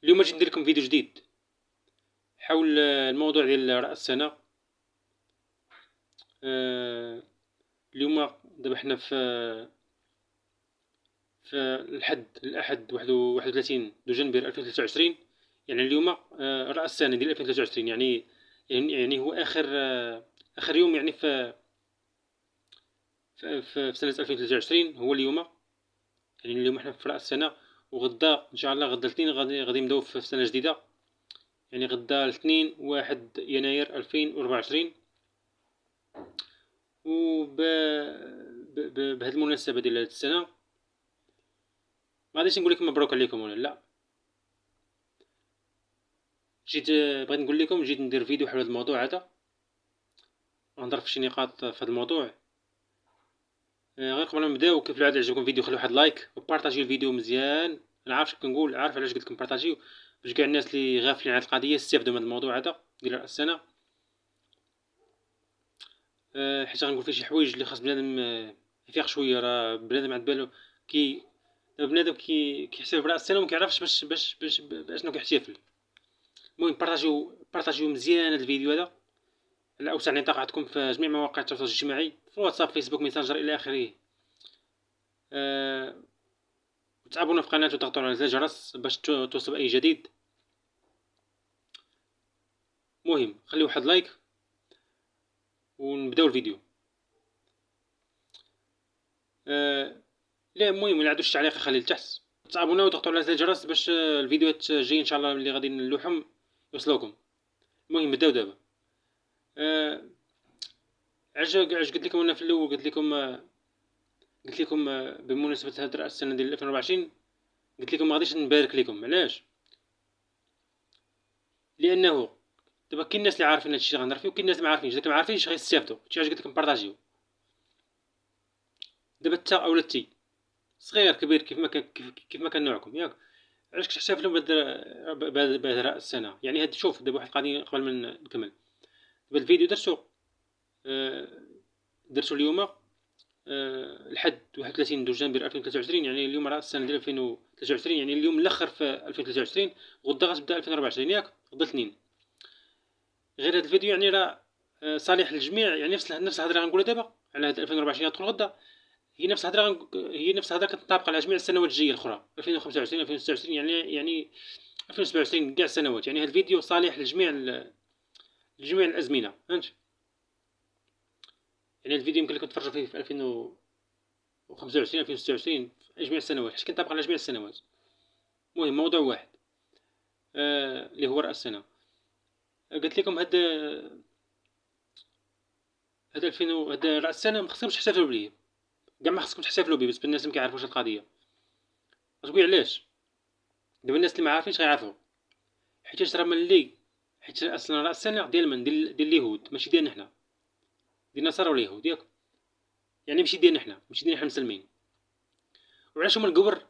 اليوم جيت ندير لكم فيديو جديد حول الموضوع ديال رأس السنة. اليوم دابا حنا في الأحد 31 دجنبر 2023. يعني اليوم رأس السنة ديال 2023. يعني هو آخر يوم، يعني في سنة 2023 هو اليوم. يعني اليوم حنا في رأس السنة، وغدا إن شاء الله غدا الاثنين غادي نبداو في سنة جديدة. يعني غدا الاثنين 1 يناير 2024. بهذه المناسبة ديال هذه السنة ما غاديش نقول لكم مبروك عليكم ولا لا. بغيت نقول لكم جيت ندير فيديو حول هذا الموضوع هذا، غنضرب في شي نقاط في هذا الموضوع. غير قبل ما نبداو، كيف العاده عجبكم الفيديو خليو واحد لايك وبارطاجيو الفيديو مزيان. انا عارف كنقول، عارف علاش قلت لكم بارطاجيو، باش كاع الناس اللي غافلين على القضيه يستافدوا من هذا الموضوع هذا ديال رأس السنه. حيت غنقول فيه شي حوايج اللي خاص بنادم يفيق شويه. راه بنادم عند بالو كي بنادم كيحسب برأس السنه وما كيعرفش باش شنو كيحتفل. المهم بارطاجيو مزيان هذا الفيديو هذا على اوسع نطاق عندكم في جميع مواقع التواصل الاجتماعي، في واتساب، فيسبوك، ميسنجر الى اخره. وتابعونا في القناه وتضغطوا على زر الجرس باش توصلوا اي جديد. المهم خليو واحد لايك ونبداو الفيديو. لا، المهم الا عندوش تعليق خليه لتحت. تابعونا وتضغطوا على زر الجرس باش الفيديوهات الجايه ان شاء الله اللي غادي نلوحهم يوصلوكم. المهم نبداو دابا. علاش قلت لكم انا في الاول، قلت لكم بمناسبه هاد راس السنه ديال 2024، قلت لكم ما غاديش نبارك لكم. علاش؟ لانه دابا كاين الناس اللي عارفين هادشي اللي غنهضر فيه، وكاين الناس اللي ما عارفينش. داك اللي ما عارفينش غيستافدوا. هادشي علاش قلت لكم بارطاجيو. دابا انت اولا تي صغير كبير كيف ما كان نوعكم، ياك علاش كتحتفلوا بهاد راس السنه؟ يعني هاد شوف دابا واحد القضيه قبل ما نكمل. دابا الفيديو آه، درتو اليوم لحد 31 دجنبر 2023. يعني اليوم راه السنه ديال 2023، يعني اليوم الاخر في 2023. غدا غتبدا 2024، ياك غدا الاثنين. غير هذا الفيديو يعني راه صالح للجميع. يعني نفس الهضره غنقولها دابا على هاد 2024 غتكون غدا. هي نفس الهضره كتنطبق على جميع السنوات الجايه الاخرى، 2025، 2026، يعني 2027، كاع السنوات. يعني هذا الفيديو صالح لجميع الازمنه، فهمت؟ يعني الفيديو يمكن لكم تفرجوا فيه في 2025، 2026، في جميع السنوات، حيت كينطبق على جميع السنوات. المهم موضوع واحد اللي هو راس السنه. قلت لكم هاد 2000 هاد راس السنه ما خصكمش تحتفلوا بيه. كاع ما خصكم تحتفلوا به، بس بالناس اللي ما كيعرفوش القضيه. تقول علاش؟ دابا الناس اللي ما عارفينش غيعرفوا. حيت راه ملي حيت اصلا راس السنه ديال من ديال اليهود، ماشي ديالنا حنا، ديال النصارى واليهود، ياك؟ يعني ماشي ديالنا حنا، ماشي ديالنا حنا المسلمين. وعلاش هما القبر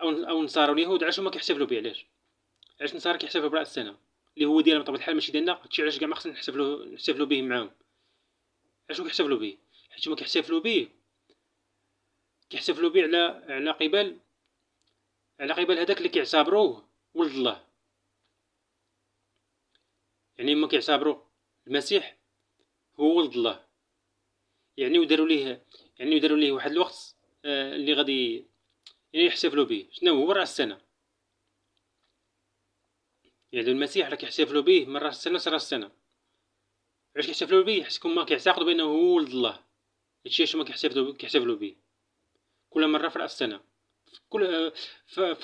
او النصارى واليهود علاش هما كيحتفلوا به؟ علاش النصارى كيحتفلوا براس السنه اللي هو ديالهم بطبيعه الحال ماشي ديالنا؟ هادشي علاش كاع ما خصنا نحتفلوا به معاهم. علاش كيحتفلوا به؟ حيت هما كيحتفلوا به على قبال هذاك اللي كيعتبروه ولد الله. يعني هما كيعتبروا المسيح هو ولد الله. يعني وداروا ليه واحد الوقت اللي غادي يعني يحتفلوا به. شنو هو راس السنه؟ يعني المسيح راه كيحتفلوا به من راس السنه راس السنه. علاش كيحتفلوا به؟ حيت هما كيعتقدوا بانه هو ولد الله. هادشي علاش هما كيحتفلوا به كل مره في راس السنه. كل في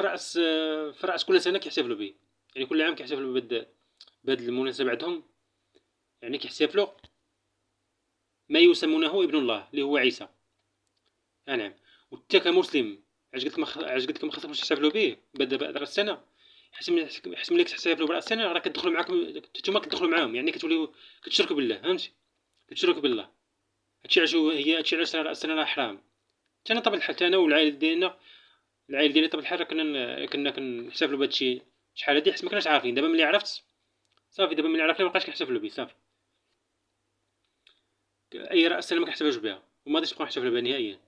راس كل سنه كيحتفلوا به. يعني كل عام كيحتفلوا بهاد المناسبه عندهم. يعني كيحتفلوا ما يسمونه ابن الله اللي هو عيسى. نعم. وانت كمسلم، علاش قلت لكم ما خصكمش تحتفلوا به بعد راس السنه؟ حيت ملي كتحتفلوا براس السنه راه كتدخلوا معاكم، نتوما كتدخلوا معاهم. يعني كتوليو كتشركوا بالله، فهمتي؟ كتشركوا بالله. هادشي علاش راس السنه راه حرام. حتى انا طبعا الحال، حتى انا والعائله ديالنا، العائله ديالي طبعا الحال راه كنا كنحتفلوا بهادشي شحال هادي، حيت ما كناش عارفين. دابا ملي عرفت صافي، دابا ملي عرفنا مابقاش كنحتفلوا به صافي. اي راس السنه ما كنحتفلوش بها، وما غاديش نبقاو نحتفلوا بها نهائيا.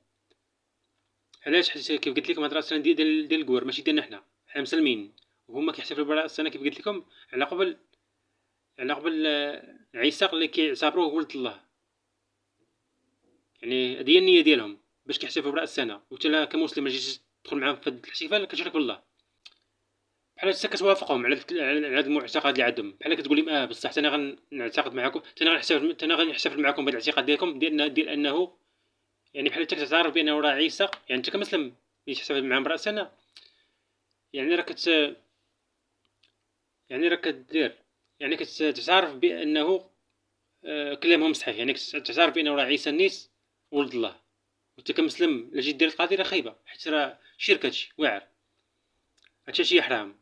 علاش؟ حيت كيف قلت لكم هاد راس السنه ديال الكوار ماشي ديالنا حنا مسلمين. وهما كيحتفلوا براءة السنة كيف قلت لكم على قبل عيسى اللي كيعتبروه ولد الله. يعني هذه هي النية ديالهم باش كيحتفلوا براءة السنة. وانت كمسلم ما جيتش تدخل معاهم في هذا الاحتفال كتشرك بالله. بحال انت كتوافقهم على هذا المعتقد اللي عندهم. بحال كتقول لهم بصح انا غنعتقد معكم، انا غنحتفل معكم بهذا الاعتقاد ديالكم ديال انه يعني بحال انت كتعترف بانه راه عيسى. يعني انت كمسلم اللي تحتفل معاهم براءة السنة يعني راك كدير يعني كتعترف بانه كلامهم صحيح. يعني كتعترف بانه راه عيسى النيس ولد الله. وانت كمسلم الا جيت دير القضيه راه خايبه، حيت راه شرك، هادشي واعر، هادشي شي حرام.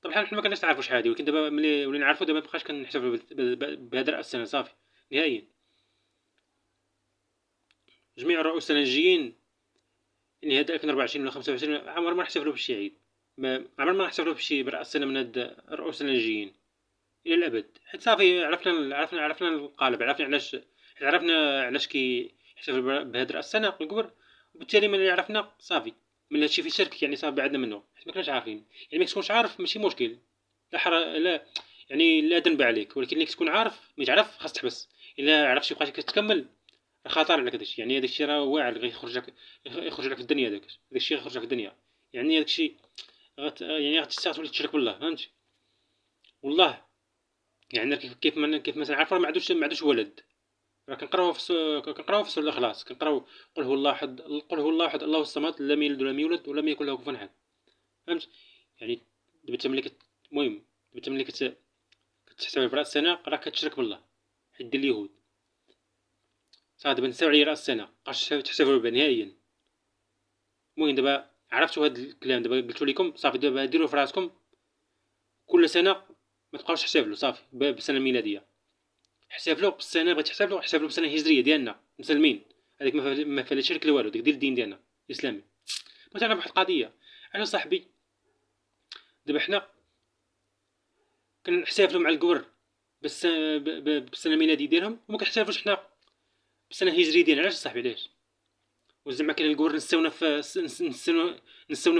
طبعا حنا ما كناش نعرفوا شحال هادي، ولكن دابا ملي ولينا نعرفوا دابا مابقاش كنحتفلوا بهذا راس السنه صافي نهائيا. جميع الرؤوس السنجيين يعني هذا 2024 ولا 25 عمر ما نحتفلوا بشي عيد، ما عمر ما نحتفلوا بشي براس السنه من هاد الرؤوس السنجيين الى الابد. حيت صافي عرفنا القالب، عرفنا علاش كيحتفل بهاد راس السنه الكبر. وبالتالي ملي عرفنا صافي من هادشي في شرك يعني صافي بعدنا منه، حيت ما كناش عارفين. يعني ما تكونش عارف ماشي مشكل، لا يعني لا ذنب عليك، ولكن اللي تكون عارف ملي تعرف خاص تحبس. الا عرفتي بقيتي كتكمل راه خطر عليك داكشي. يعني داكشي راه واعر يخرج لك في الدنيا. داكشي غيخرج لك في الدنيا. يعني داكشي يعني غتستغل تشرك بالله، فهمتي؟ والله يعني كيف مثلا عارف راه ما عندوش ولد. راه كنقراو في سورة الإخلاص، كنقراو قل هو الله أحد، الله الصمد، لم يلد ولم يولد ولم يكن له كفوا أحد. فهمت؟ يعني دابا انت ملي المهم دابا انت ملي كتحتفل برأس السنة راه كتشرك بالله، حيت ديال اليهود. صافي دابا نساو عليا رأس السنة مابقاش تحتفلوا بها نهائيا. المهم دابا عرفتوا هاد الكلام، دابا قلتو لكم صافي. دابا ديروا في راسكم كل سنة ما تبقاوش تحتفلوا صافي بالسنة الميلادية. احتفلوا بالسنه بغيتي احتفلوا بالسنه الهجريه ديالنا مسلمين. هذيك ما فيها لا شرك لا والو، ديك ديال الدين ديالنا الاسلامي. بغيت نعرف واحد القضيه. انا صاحبي دابا حنا كنحتفلوا مع الكبر بالسنه الميلاديه ديالهم، وما كنحتفلوش حنا بالسنه الهجريه ديالنا. علاش صاحبي علاش؟ وزعما كاين الكبر نستونا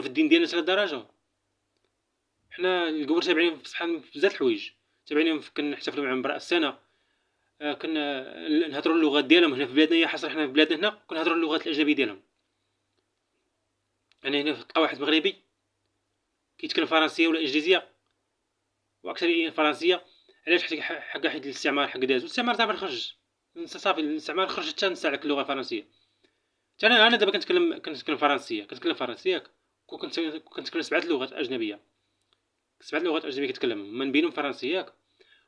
في الدين ديالنا حتى لدرجه. حنا الكبر تابعين في صحن في بزاف الحوايج، تابعين كنحتفلوا معهم براء السنه. كنا نهضروا اللغات ديالهم هنا في بلادنا. هي حصر حنا في بلادنا هنا كنهضروا اللغات الاجنبيه ديالهم. يعني هنا تلقى واحد مغربي كيتكلم فرنسيه ولا انجليزيه واكثر فرنسيه. علاش؟ حيت الاستعمار حق داز، والاستعمار دابا خرج صافي. الاستعمار خرج حتى نسى عليك اللغه الفرنسيه. حتى انا دابا كنتكلم فرنسيه ياك. كنتكلم 7 لغات اجنبيه. 7 لغات اجنبيه كتكلمهم من بينهم فرنسيه ياك.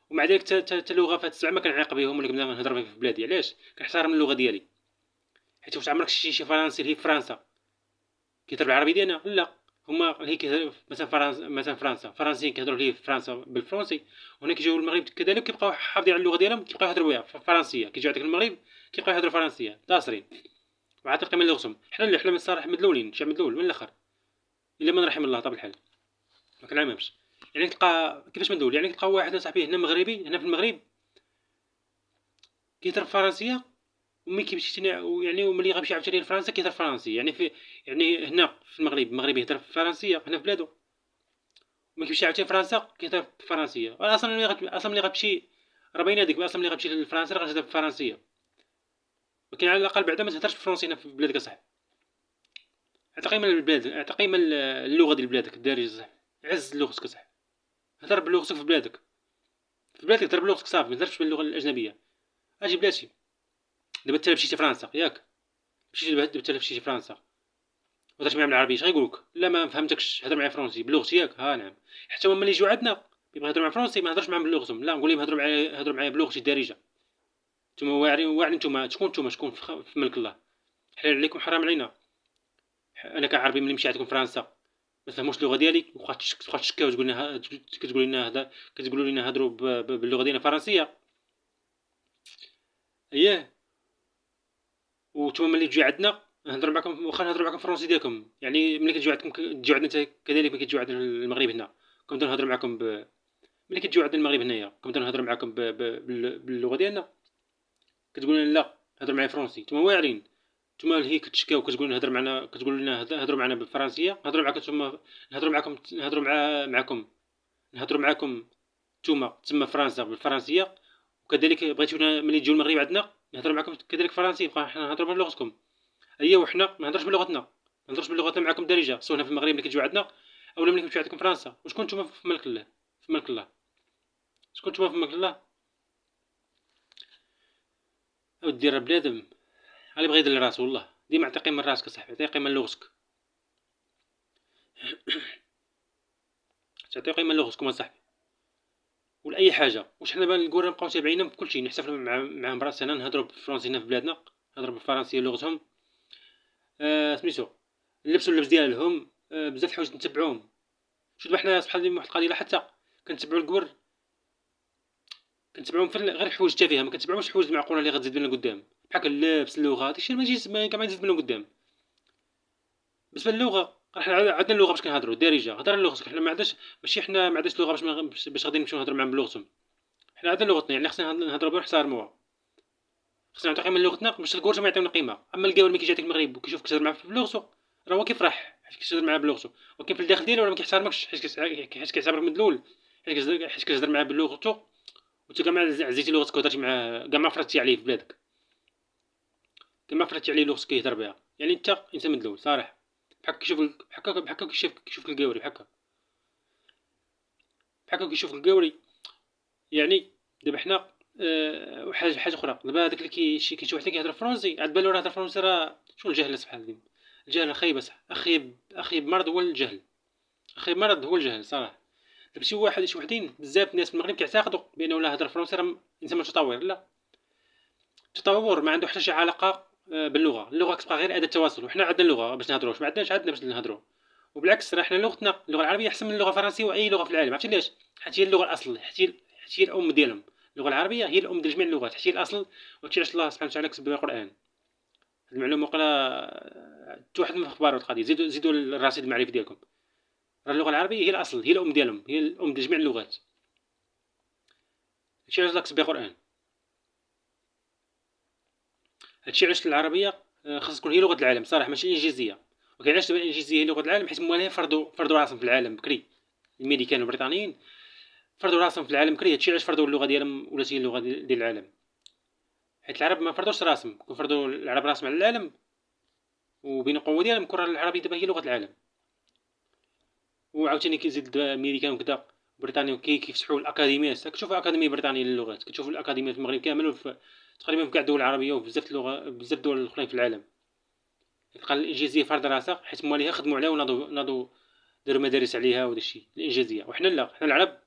ومع ذلك حتى لغه فهاد ال7 ما كنعيق بهم ولا كنبدا نهضر بهم في بلادي. علاش؟ كنحترم اللغه ديالي. حيت واش عمرك شي فرنسي اللي في فرنسا كيهضر بالعربي ديالنا؟ لا. هما اللي مثلا فرنسا فرنسيين كيهضروا ليه في فرنسا بالفرنسي، وهنا كيجيو المغرب كذلك كيبقاو حافظين على اللغه ديالهم، كيبقاو يهضروا بها فرنسيه. كيجيو عندك المغرب كيبقاو يهضروا فرنسيه داصرين وعاد تلقى من لغتهم. حنا من الصراحه مدلولين، الشعب مدلول من الاخر الا من رحم الله طبيعه الحال. ما كنعممش. يعني تلقى كيفاش مدلول؟ يعني تلقى واحد صاحبي هنا مغربي هنا في المغرب كيهضر فرنسيه، وملي كيمشي يعني وملي غيمشي عاوتاني لفرنسا كيهضر فرنسي. يعني هنا في المغرب المغربي يهضر فرنسيه هنا في بلادو، ملي كيمشي عاوتاني لفرنسا كيهضر فرنسيه. اصلا ملي غتمشي راه باينه هذيك، اصلا ملي غتمشي لفرنسا راه غتهضر بالفرنسيه. ولكن على الاقل بعدا ما تهضرش بالفرنسي هنا في بلادك اصاحبي. اعطي قيمه للبلاد، اعطي قيمه اللغه ديال بلادك الدارجه صاحبي. عز لغتك اصاحبي. هضر بلغتك في بلادك. هضر بلغتك صافي، ما تهضرش باللغه الاجنبيه. اجي بلاتي دابا انت مشيتي فرنسا ياك، مشيتي فرنسا وهضرت معاهم بالعربيه اش غايقولوك؟ لا ما فهمتكش، هضر معايا فرنسي بلغتي ياك. ها نعم. حتى هما ملي يجيو عندنا يبغيو يهضروا مع فرنسي ما نهضرش معاهم بلغتهم، لا نقول لهم هضروا معايا بلغتي الدارجه. نتوما واعرين نتوما شكون في ملك الله. حلال عليكم حرام علينا. انا كعربي ملي نمشي عندكم فرنسا ما فهموش اللغه ديالي وبقات تشكاو كتقولوا لنا هضروا باللغه ديالنا الفرنسيه. اييه. ونتوما ملي تجي عندنا نهضر معكم، واخا نهضر معكم فرونسي ديالكم. يعني ملي كتجيو عندكم تجيو عندنا كذلك. ملي كتجيو عندنا المغرب هنا كنبدا نهضر معكم ملي كتجيو عندنا المغرب هنايا كنبدا نهضر معكم باللغه ديالنا. كتقول لنا لا هضر معايا فرونسي. نتوما واعرين. نتوما اللي هي كتشكاو كتقول لنا هضروا معنا بالفرنسيه. نهضروا معكم نتوما نهضروا معكم معكم نهضروا معاكم نتوما تما فرنسا بالفرنسيه، وكذلك بغيتونا ملي تجيو المغرب عندنا نهضروا معاكم كذلك فرنسي، بقى حنا نهضروا بلغتكم. هي وحنا ما نهضرش بلغتنا، ما نهضرش بلغتنا معاكم الدارجه، سواء هنا في المغرب ملي كتجيو عندنا اولا ملي كتمشيو عندكم فرنسا. وشكون نتوما في ملك الله؟ في ملك الله شكون نتوما في ملك الله؟ اودي راه بنادم اللي بغى يدير راسو والله. ديما عطي قيمه لراسك اصاحبي، عطي قيمه للغتك، تعطي قيمه للغتكم اصاحبي ولا اي حاجه. واش حنا نقولوا نبقاو تابعينهم في كلشي، نحتفلوا معاهم براسنا، نهضروا بالفرنسي هنا في بلادنا، نهضروا بالفرنسيه لغتهم. سميتو نلبسوا اللبس ديالهم. بزاف الحوايج نتبعوهم. شوف دابا حنا سبحان الله واحد القضيه حتى كنتبعوا الكبر، كنتبعوهم في غير الحوايج التافهه، ما كنتبعوش الحوايج المعقوله اللي غتزيد بنا قدام، بحال اللبس اللغه داكشي ما يجيش كاع ما يزيد بنا قدام. بالنسبه للغه حنا عندنا اللغه باش كنهضروا الدارجه، هضر لغتك. حنا ما عندناش، ماشي حنا ما عندناش لغه باش غادي نمشيو نهضروا معاهم بلغتهم. حنا عندنا لغتنا، يعني خصنا نهضروا بها ونحترموها، خصنا نعطيو قيمه للغتنا باش الكبار ما يعطيونا قيمه. اما القاول ملي كيجي عندك المغرب وكيشوفك تهضر معاه بلغتو راه هو كيفرح حيت كتهضر معاه بلغتو، ولكن في الداخل ديالو راه ما كيحترمكش حيت كيعتبرك مدلول، حيت كتهضر معاه بلغتو وانت كاع ما عزيتي لغتك وهضرتي معاه كاع ما فرضتي عليه في بلادك، كاع ما فرضتي عليه لغتك كيهضر بها، يعني انت انسان مدلول صراحه. بحال كيشوفك القاوري، بحال كيشوفك القاوري. يعني دابا حنا حاجه اخرى، دابا هذاك اللي كيشوف واحد كيهضر فرونسي عاد بالو راه هضر فرونسي، راه شنو الجهل سبحان الله. الجهل خايب صح، اخيب مرض هو الجهل، اخيب مرض هو الجهل صراحه. دابا شي وحدين بزاف الناس في المغرب كيعتقدوا بانه لا هضر فرونسي راه انسان متطور. لا، التطور ما عنده حتى شي علاقه باللغه. اللغه كتبقى غير اداه تواصل، وحنا عندنا اللغه باش نهضروش، ما عندناش عندنا باش نهضروا. وبالعكس راه حنا لغتنا اللغه العربيه احسن من اللغه الفرنسيه واي لغه في العالم. عرفتي علاش؟ حيت هي اللغه الاصل، حيت هي الام ديالهم. اللغه العربيه هي الام ديال جميع اللغات، حيت هي الاصل. وعرفتي علاش الله سبحانه وتعالى كتب بها القران؟ هاد المعلومه وقيلا حتى واحد من اخبار القضيه، زيدوا الرصيد المعرفي ديالكم. راه اللغه العربيه هي الاصل، هي الام ديالهم، هي الام ديال جميع اللغات. هادشي علاش الله كتب بها القران. هادشي علاش العربيه خاص تكون هي لغه العالم صراحه، ماشي الانجليزيه. وكاين علاش الانجليزيه هي لغه العالم؟ حيت موالين فرضوا راسهم في العالم بكري. الامريكان والبريطانيين فرضوا راسهم في العالم بكري، هادشي علاش فرضوا اللغه ديالهم ولات هي اللغه ديال العالم. حيت العرب ما فرضوش راسهم، كون فرضوا العرب راسهم على العالم وبين القوه ديالهم كون العربيه دابا هي لغه العالم. وعاوتاني كيزيد دابا الامريكان وكذا بريطانيا كيفتحوا الاكاديميات. كتشوف الاكاديميه البريطانيه للغات، كتشوف الاكاديميه في المغرب كامل تقريبا في كاع الدول العربيه بزاف الدول الاخرين في العالم. تلقى الانجليزيه فرض راسها حيت مواليها خدموا عليها وناضوا داروا مدارس عليها وداكشي الانجليزيه. وحنا لا، حنا العرب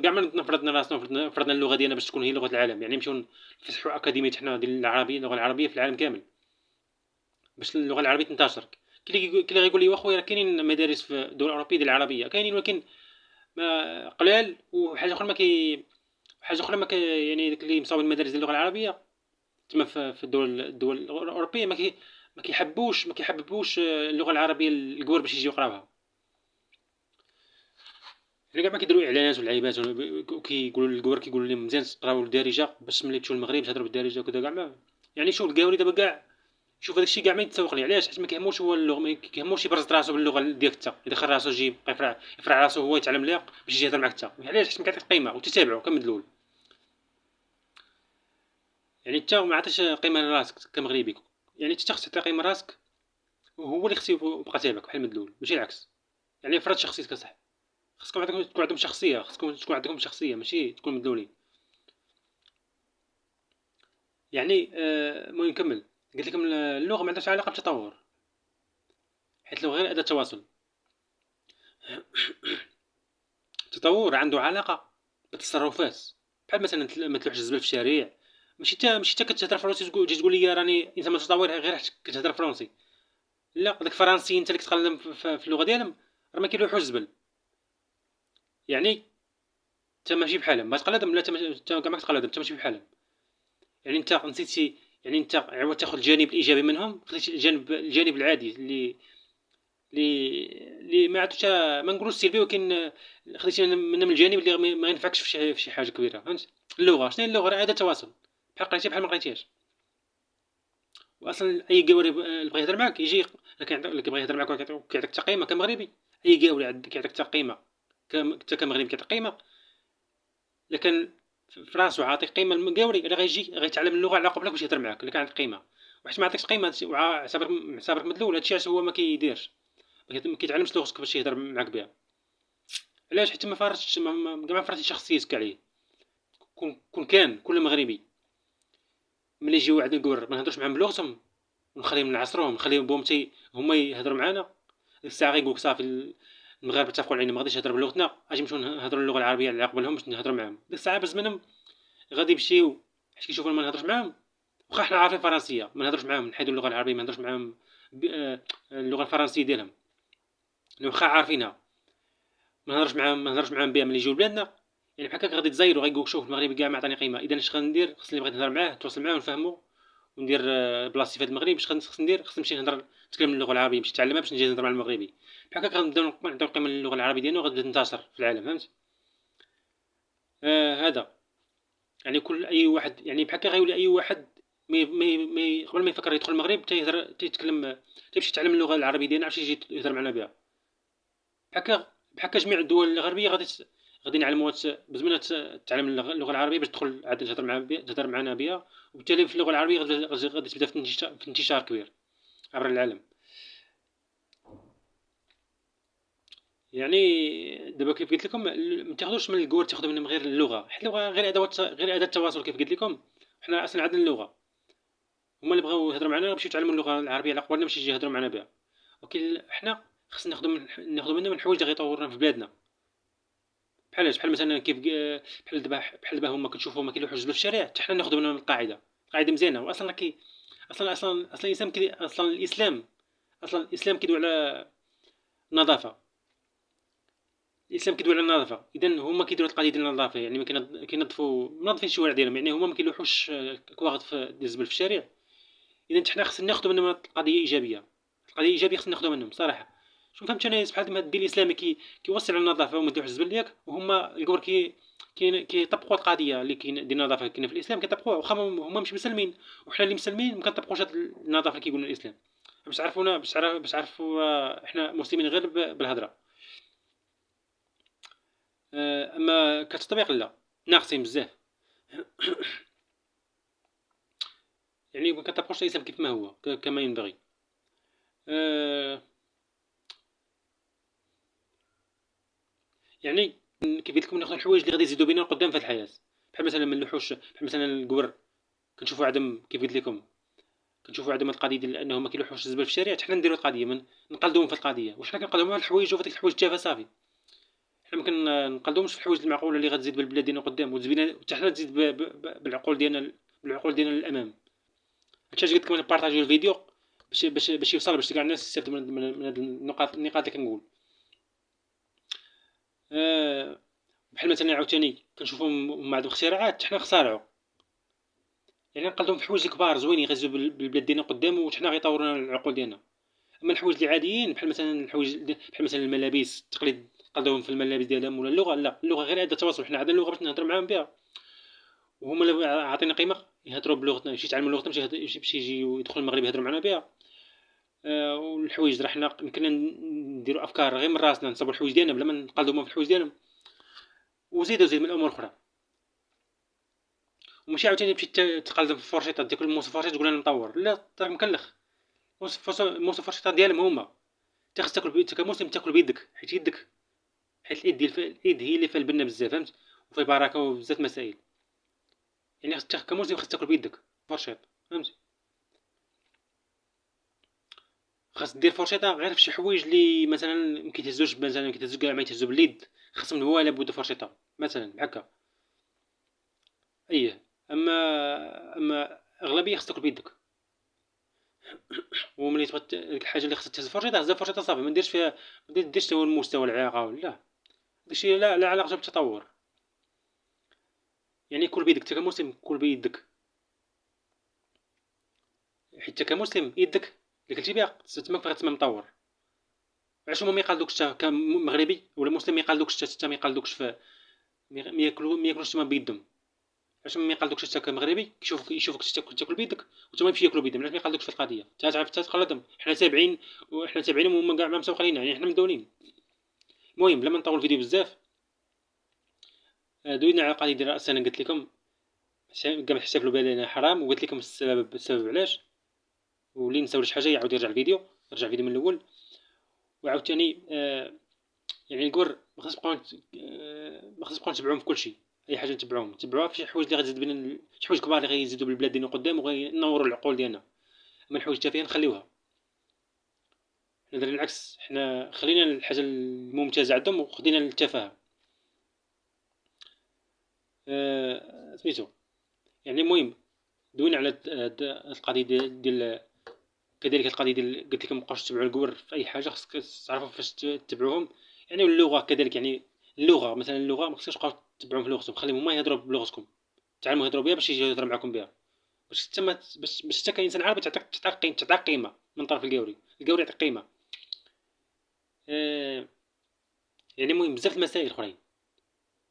كاع ما فرضنا راسنا فرضنا اللغه ديالنا باش تكون هي لغه العالم. يعني نمشيو نفتحوا اكاديميه حنا ديال العربيه، اللغه العربيه في العالم كامل باش اللغه العربيه تنتشر. كاين اللي غيقول لي واخويا راه كاينين مدارس في الدول الاوروبيه ديال العربيه، كاينين ولكن ما قلال. وحاجه اخرى ما كي يعني داك اللي مصاوب المدارس ديال اللغه العربيه تما في الدول الاوروبيه ما كيحببوش اللغه العربيه الكبار باش يجيو يقراوها. يعني كاع ما كيديروا اعلانات والعيبات وكيقولوا للكبار، كيقولوا لهم مزيان تقراو الدارجه باش ملي تمشيو للمغرب تهضروا بالدارجه وكذا. كاع ما يعني شوف الكاوري دابا كاع شوف هذاك الشيء كاع ما يتسوق ليه. علاش؟ حيت ما كيهموش هو اللغه، ما كيهموش يبرز راسو باللغه ديالك انت، يدخل راسو يجي يفرع راسو هو يتعلم ليها باش يجي يهضر معاك انت. علاش؟ حيت ما كيعطيك قيمه وتتابعو كمدلول. يعني انت ما عطيش قيمه لراسك كمغربي، يعني انت خصك تعطي قيمه لراسك وهو اللي خصو يبقى تابعك بحال المدلول، ماشي العكس. يعني فرض شخصيتك صح، خصكم تكون عندكم شخصيه، خصكم تكون عندكم شخصيه ماشي تكون مدلولين. يعني المهم نكمل. قلت لكم اللغه ما عندهاش علاقه بالتطور، حيت اللغه غير اداه تواصل. التطور عنده علاقه بالتصرفات، بحال مثلا ما تلوحش الزبل في الشارع. ماشي انت كتهضر فرونسي تجي تقول لي راني انسان متطور غير حيت كتهضر فرونسي. لا، داك الفرنسيين انت اللي كتكلم في اللغه ديالهم راه ما كيلوحوش الزبل. يعني انت ماشي بحالهم، ما تقلدهم. لا انت كاع ما كتقلدهم، انت ماشي بحالهم. يعني انت نسيتي، يعني انت عوض تاخذ الجانب الايجابي منهم خديتي الجانب العادي اللي ما عادش ما نقولوش سلبي، ولكن خديتي من الجانب اللي ما ينفعكش في شي حاجه كبيره. فهمت؟ اللغه شنو هي؟ اللغه راه اداه تواصل، بحال قريتي بحال ما قريتيش. واصلا اي قاوري اللي بغى يهضر معاك يجي اللي كيبغي يهضر معاك وكيعطيك تقييمه كمغربي. اي قاوري كيعطيك تقييمه انت كمغربي كتعطي قيمه، لكن في راسو عاطي قيمه للمقاوري اللي غيجي غيتعلم اللغه على قبلك باش يهضر معاك اللي كان عندك قيمه. وحيت ما عطيكش قيمه عصابرك مدلول، هادشي علاش هو ما كيديرش، ما كيتعلمش لغتك باش يهضر معاك بها. علاش؟ حيت ما فارضتش ما فرضتيش شخصيتك عليه. كون كان كل مغربي ملي يجيو واحد الكور ما نهضرش معاهم بلغتهم ونخليهم نعصروهم، نخليهم بهم هما يهضروا معانا، ديك الساعه غيقولك صافي المغاربه اتفقوا علينا ما غاديش نهضر بلغتنا، اجي نمشيو نهضروا اللغه العربيه اللي قبلهم باش نهضروا معاهم. ديك الساعه باش منهم غادي يمشيو حيت كيشوفوا ما نهضرش معاهم. واخا حنا عارفين الفرنسيه ما نهضرش معاهم، نحيدوا اللغه العربيه ما نهضرش معاهم اللغه الفرنسيه ديالهم واخا عارفينها ما نهضرش معاهم بها ملي يجيو لبلادنا. يعني بحال هكاك غادي تزايروا غيقولك شوف المغربي كاع ما عطاني قيمه، اذا اش غندير؟ خصني بغيت نهضر معاه نتواصل معاه ونفهمو وندير بلاصتي في هذا المغرب. اش خصني ندير؟ خصني نمشي نتكلم اللغه العربيه باش نتعلمها باش نجي نهضر مع المغربي. بحال هكاك غنبداو نعطيو قيمه للغه العربيه ديالنا وغتبدا تنتشر في العالم. فهمت؟ هذا يعني كل اي واحد يعني بحال هكا غيولي اي واحد قبل ما يفكر يدخل المغرب تيتكلم تيمشي يتعلم اللغه العربيه ديالنا باش يجي يهضر معنا بها. بحال هكا جميع الدول الغربيه غادي نعلموها بزمانها تتعلم اللغه العربيه باش تدخل عاد تهضر معنا بها، وبالتالي في اللغه العربيه غادي تبدا في انتشار كبير عبر العالم. يعني دابا كيف قلت لكم ما تاخذوش من الكور تاخذوا منهم غير اللغه، حيت اللغه غير اداه تواصل. كيف قلت لكم حنا اصلا عندنا اللغه، هما اللي بغاو يهضروا معنا باش يتعلموا اللغه العربيه على قبالنا باش يجي يهضروا معنا بها. ولكن حنا خصنا ناخذوا منهم الحوايج اللي غيطورنا في بلادنا. بحال مثلا كيف بحال دابا هما كتشوفوا هما كيلوحوا الجبل في الشارع، حتى حنا ناخذوا منهم القاعده مزيانه. واصلا اصلا الاسلام الاسلام كيدوي على النظافه. الاسلام كيدوي على النظافه، اذا هما كيديروا القضيه ديال النظافه، يعني ما كينظفوا منظفين الشوارع ديالهم، يعني هما ما كيلوحوش كواغط في الزبل في الشارع. اذا حنا خصنا ناخذوا منهم القضيه ايجابيه. القضيه ايجابيه خصنا ناخذوا منهم صراحه. شوف فهمت انا بحال هذا الدين الاسلامي كيوصل على النظافه وما تلوحش الزبل ياك، وهما الكبر كيطبقوا القضيه اللي كاين ديال النظافه كاينه في الاسلام كيطبقوها، واخا هما مش مسلمين وحنا اللي مسلمين ما كنطبقوش هاد النظافه اللي كيقولنا الاسلام. باش عرفوا احنا مسلمين غير بالهضره. اما كتطبيق لا، ناقصين بزاف. يعني ما كنطبقوش الاسلام كيف ما هو كما ينبغي. يعني كيف قلت لكم ناخذ الحوايج اللي غادي يزيدوا بينا قدام في الحياه، بحال مثلا من اللحوش، بحال مثلا القور كنشوفوا عدم. كيف قلت لكم كنشوفوا عدم القضيه ديال انهم ما كيلوحوش الزبل في الشارع، حتى حنا نديروا القضيه من نقلدوهم في القضيه. واش حنا كنقلدوهم على الحوايج وفي ديك الحوايج تافهه صافي. حنا ما كنقلدوهمش في الحوايج المعقوله اللي غتزيد بالبلاد ديالنا قدام وتزيد حتى حنا تزيد بالعقول ديالنا للامام. هادشي قلت لكم نبارطاجيو الفيديو باش يوصل باش كاع الناس يستافدوا من هاد النقاط اللي كنقول. بحال مثلا عاوتاني كنشوفهم هما عندهم اختراعات حتى حنا نخترعوا، يعني نقلدوهم في حوايج كبار زوينين غيزيدوا بالبلاد ديالنا قدام وحتى حنا غيطوروا العقول ديالنا. اما الحوايج اللي عاديين بحال مثلا بحال مثلا الملابس التقليد نقلدوهم في الملابس ديالهم ولا اللغه، لا اللغه غير اداه تواصل، حنا عندنا اللغه باش نهضروا معاهم بها، وهما اللي عاطينا قيمه يهضروا بلغتنا باش يتعلموا لغتنا باش يجيو يدخلوا المغرب يهضروا معنا بها. والحوايج راه حنا يمكن نديروا افكار غير من راسنا نصاوبوا الحوايج ديالنا بلا ما نقلدوهم في الحوايج ديالهم. وزيد من الامور الاخرى، وماشي عاوتاني تمشي تقلد في الفرشيطه تاكل موس فرشيط تقول انا مطور، لا راك مكلخ. موس الفرشيطه ديالهم هما انت خصك تاكل كمسلم تاكل بيدك، حيت اليد هي اللي فيها البنه بزاف. فهمت؟ وفي بركه وبزاف مسائل، يعني خصك كمسلم خصك تاكل بيدك فرشيط. فهمت؟ خاص دير فرشيطه غير في شي حوايج اللي مثلا ما كيتهزوش، مثلا كيتهزو كاع ما يتهزو باليد، خاصهم هو لابد فرشيطه مثلا بحال ايه. اما اغلبيه خصك تاكل بيدك. وملي تبغي ديك الحاجه اللي خصك تهز فرشيطه هز فرشيطه صافي، ما ديرش فيها ما ديرش هو المستوى العاقه ولا داكشي لا علاقه بالتطور. يعني كل بيدك انت كمسلم كل بيدك، حيت كمسلم يدك اللي كلتي بها تماك غتسمى مطور. علاش هما ما يقلدوكش انت كمغربي ولا مسلم ما يقلدوكش حتى ما يقلدوكش في ما ياكلوش تما بيدهم؟ علاش ما يقلدوكش انت كمغربي يشوفك تاكل بيدك وتما يمشي ياكلوا بيدهم؟ علاش ما يقلدوكش في القضيه؟ انت تعرف تقلدهم؟ حنا تابعين وحنا تابعينهم وهما كاع ما مسوقين، يعني حنا مدولين. المهم بلا ما نطول الفيديو بزاف، دوينا على القضيه ديال راس انا قلت لكم كاع ما تحتفلوا بها لأنها حرام، وقلت لكم السبب علاش. واللي نساو شي حاجه يعاود يرجع الفيديو، من الاول. وعاوتاني يعني الكور ما خصناش نبقاو ما خصناش نبقاو نتبعوهم في كلشي. اي حاجه نتبعوها في شي حوايج اللي غتزيد بنا، شي حوايج كبار اللي غيزيدوا بالبلاد ديالنا قدام وغينوروا العقول ديالنا. اما الحوايج التافهه نخليوها. حنا درنا العكس، حنا خلينا الحاجه الممتازه عندهم وخدينا التفاهه. سميتو يعني المهم دوينا على القضيه ديال كذلك القضيه ديال قلت لكم مابقاوش تتبعوا الكور في اي حاجه، خصك تعرفوا فاش تتبعوهم. يعني اللغه كذلك، يعني اللغه مثلا، اللغه ما خصكش تبقاو تتبعوهم في لغتهم، خليهم هما يهضروا بلغتكم، تعلموا يهضروا بها باش يجي يهضر معكم بها، باش حتى باش حتى كانسان عربي تعطيك قيمه من طرف القوري يعطيك قيمه. يعني المهم بزاف المسائل اخرين.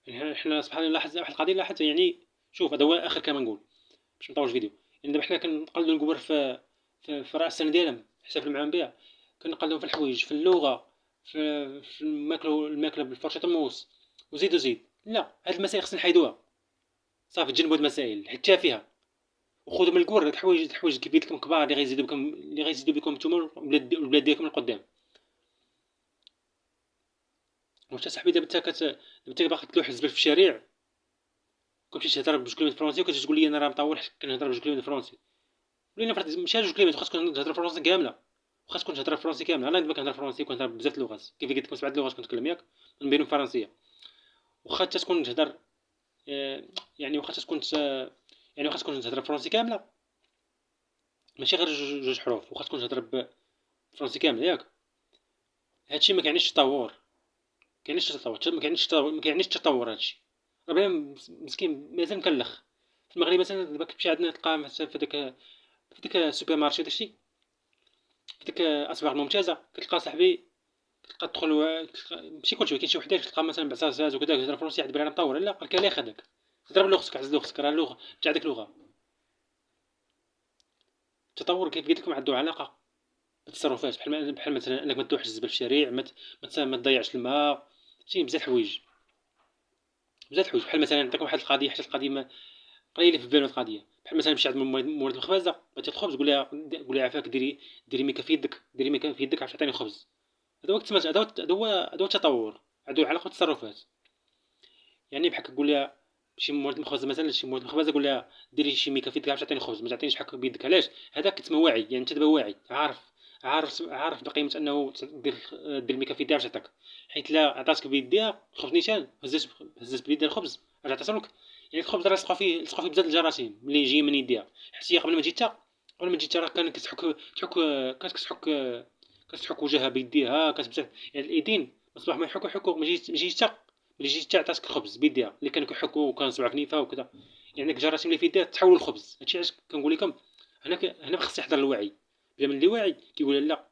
يعني حنا سبحان الله لاحظ واحد القضيه، لاحظت يعني. شوف هذا هو اخر كلام نقول باش نطول الفيديو. يعني دابا حنا كنقلدوا الكبار في راس السنه ديالهم، نحتفلوا معاهم بها. كنقلدوا في الحوايج، في اللغه، في الماكله بالفرشه الموس، وزيد. لا، هاد المسائل خصنا نحيدوها صافي. تجنبوا هاد المسائل حيت تافهه، وخذوا من الكور الحوايج اللي كيبيت لكم كبار، اللي غيزيدوا بكم نتوما والبلاد ديالكم القدام. واش صاحبي دابا انت باغي تلوح الزبل في الشارع، كنمشي تهضر بجوج كلمات فرونسي وكتجي تقول لي انا راه مطول حيت كنهضر بجوج كلمات فرونسي. ولينا فرض ماشي جوج كلمات، خاصك تهضر فرونسي كامله، وخاصك تهضر فرونسي كامله. انا دابا كنهضر فرونسي وكنهضر بزاف اللغات، كيف قلت لكم 7 لغات كنتكلم ياك، من بينهم الفرنسيه. واخا حتى تكون تهضر يعني واخا تكون يعني واخا تكون تهضر فرونسي كامله، ماشي غير جوج حروف، واخا تكون تهضر فرونسي كامله ياك. هادشي ما كيعنيش تطور، ما كيعنيش تطور هادشي. راه بلا مسكين مازال مكلخ. في المغرب مثلا دابا كتمشي عندنا تلقى مثلا في ديك السوبر مارشي داكشي، في ديك الاسواق الممتازه كتلقى صاحبي، كتلقى تدخل ماشي كلشي، كاين شي وحدات كتلقى مثلا بعصاصات وكذا كيهضر فرونسي عاد بلا مطور. لا قالك لا خداك هضر بلغتك، عز لغتك، راه اللغه تاع ديك اللغه. التطور كيف قلت لكم عنده علاقه بالتصرفات، بحال مثلا انك ما تدوحش الزبل في الشارع، ما تضيعش الماء. شي بزاف الحوايج، بحال مثلا نعطيكم واحد القضيه، حتى القضيه ما قليله في بالو القضيه. بحال مثلا مشي عند مورد الخبازه بغات الخبز، قول لها عافاك ديري ميكا في يدك، عرفت تعطيني خبز. هذا هو التطور، عنده علاقه بالتصرفات. يعني بحال كتقول لها شي مورد المخبزه مثلا، قول لها ديري شي ميكا في يدك عرفت تعطيني خبز، ما تعطينيش بحال بيدك. علاش؟ هذاك كتسمى واعي، يعني انت دابا واعي، عارف بقيمه انه دير ميكا في يدك عرفت تعطيك. حيت لا عطاتك بيديها خبز نيشان، هزات بيديها الخبز رجعت عطاتك. يعني الخبز راه لصقوا فيه بزاف الجراثيم اللي جايه من يديها. حيت هي قبل ما جيت راه كانت كتحك وجهها بيديها بزاف. يعني الايدين مصباح ما يحكوا ما يجيش حتى ملي جيت عطاتك الخبز بيديها اللي كانوا كيحكوا وكان صبع فنيفه وكذا. يعني الجراثيم اللي في يديها تحول للخبز. هادشي علاش كنقول لكم هنا خص يحضر الوعي. بلا من اللي واعي كيقول لا،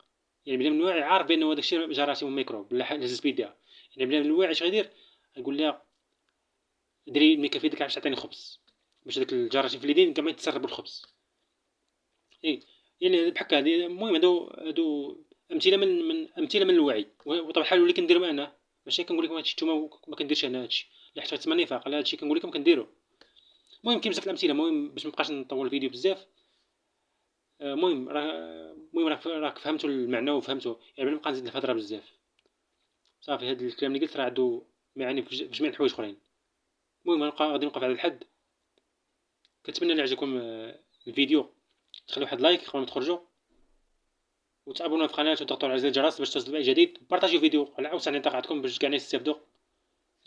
يعني بلا من الواعي عارف بانه هذاك الشيء جراثيم وميكروب بلا هزت بيديها. يعني بلا من الواعي اش غيدير؟ يقول لها ديري ملي كيفيدك عرفت تعطيني خبز، باش داك الجراثيم في اليدين كاع ما يتسربوا الخبز. اي يعني بحال هكا. المهم هادو امثله من الوعي. وطبعا الحال اللي كنديرو انا ماشي كنقول لكم هادشي نتوما ما كنديرش انا هادشي، لا حتى تسمى نفاق. لا هادشي كنقول لكم كنديرو. المهم كاين بزاف الامثله. المهم باش مابقاش نطول الفيديو بزاف. راك فهمتوا المعنى وفهمتوا، يعني بلا نبقى نزيد الهضره بزاف. صافي هاد الكلام اللي قلت راه عنده معاني في جميع الحوايج اخرين. المهم غادي نوقف على الحد. كنتمنى ان يعجبكم الفيديو. تخليو واحد لايك قبل ما تخرجوا، وتابونوا في القناه وتضغطوا على زر الجرس باش توصلوا باي جديد. بارطاجيو الفيديو على اوسع نطاق عندكم باش كاع الناس يستافدوا.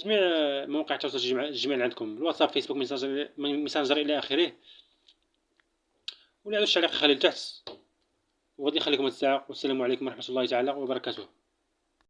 جميع مواقع التواصل الاجتماعي اللي عندكم، الواتساب، فيسبوك، ميسنجر الى اخره. واللي عنده التعليق يخليه لتحت، وغادي نخليكم هاد الساعه. والسلام عليكم ورحمه الله تعالى وبركاته.